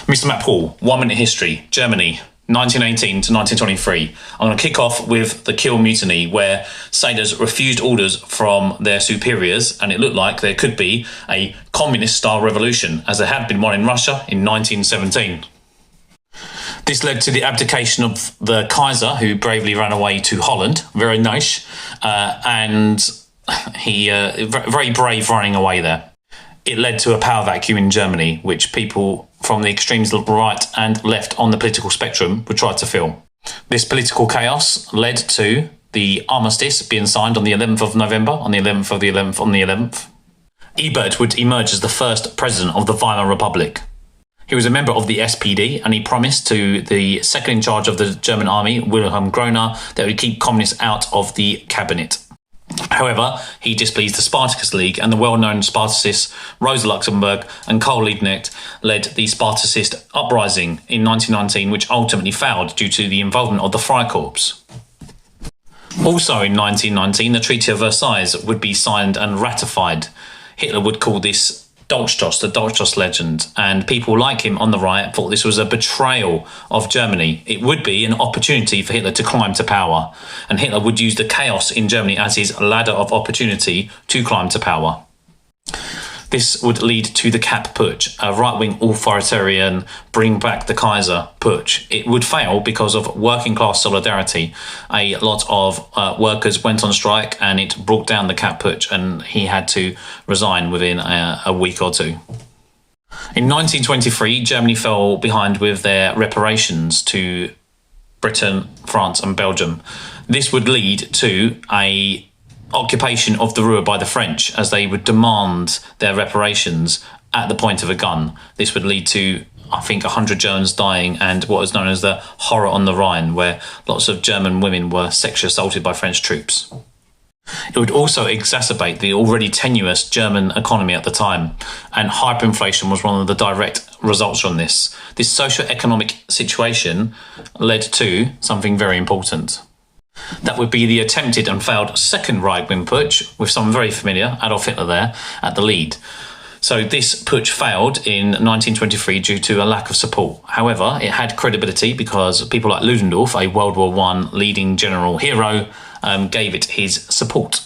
Mr. Mack-Poole, 1 minute history, Germany, 1918 to 1923. I'm going to kick off with the Kiel Mutiny, where sailors refused orders from their superiors, and it looked like there could be a communist-style revolution, as there had been one in Russia in 1917. This led to the abdication of the Kaiser, who bravely ran away to Holland, very nice, and he very brave running away there. It led to a power vacuum in Germany, which people from the extremes right and left on the political spectrum would try to fill. This political chaos led to the Armistice being signed on the 11th of November, on the 11th of the 11th, on the 11th. Ebert would emerge as the first president of the Weimar Republic. He was a member of the SPD, and he promised to the second in charge of the German army, Wilhelm Groener, that he would keep communists out of the cabinet. However, he displeased the Spartacus League, and the well-known Spartacists Rosa Luxemburg and Karl Liebknecht led the Spartacist uprising in 1919, which ultimately failed due to the involvement of the Freikorps. Also in 1919, the Treaty of Versailles would be signed and ratified. Hitler would call this Dolchstoss, the Dolchstoss legend, and people like him on the right thought this was a betrayal of Germany. It would be an opportunity for Hitler to climb to power, and Hitler would use the chaos in Germany as his ladder of opportunity to climb to power. This would lead to the Kapp Putsch, a right-wing authoritarian bring back the Kaiser putsch. It would fail because of working class solidarity. A lot of workers went on strike, and it brought down the Kapp Putsch, and he had to resign within a week or two. In 1923, Germany fell behind with their reparations to Britain, France and Belgium. This would lead to a occupation of the Ruhr by the French, as they would demand their reparations at the point of a gun. This would lead to, I think, 100 Germans dying and what is known as the horror on the Rhine, where lots of German women were sexually assaulted by French troops. It would also exacerbate the already tenuous German economy at the time, and hyperinflation was one of the direct results from this. This socio-economic situation led to something very important. That would be the attempted and failed second right-wing putsch, with someone very familiar, Adolf Hitler, there at the lead. So this putsch failed in 1923 due to a lack of support. However, it had credibility because people like Ludendorff, a World War I leading general hero, gave it his support.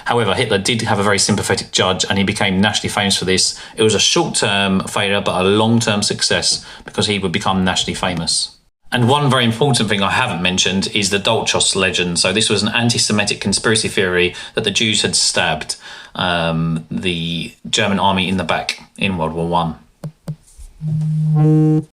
However, Hitler did have a very sympathetic judge, and he became nationally famous for this. It was a short-term failure, but a long-term success, because he would become nationally famous. And one very important thing I haven't mentioned is the Dolchstoss legend. So this was an anti-Semitic conspiracy theory that the Jews had stabbed the German army in the back in World War I.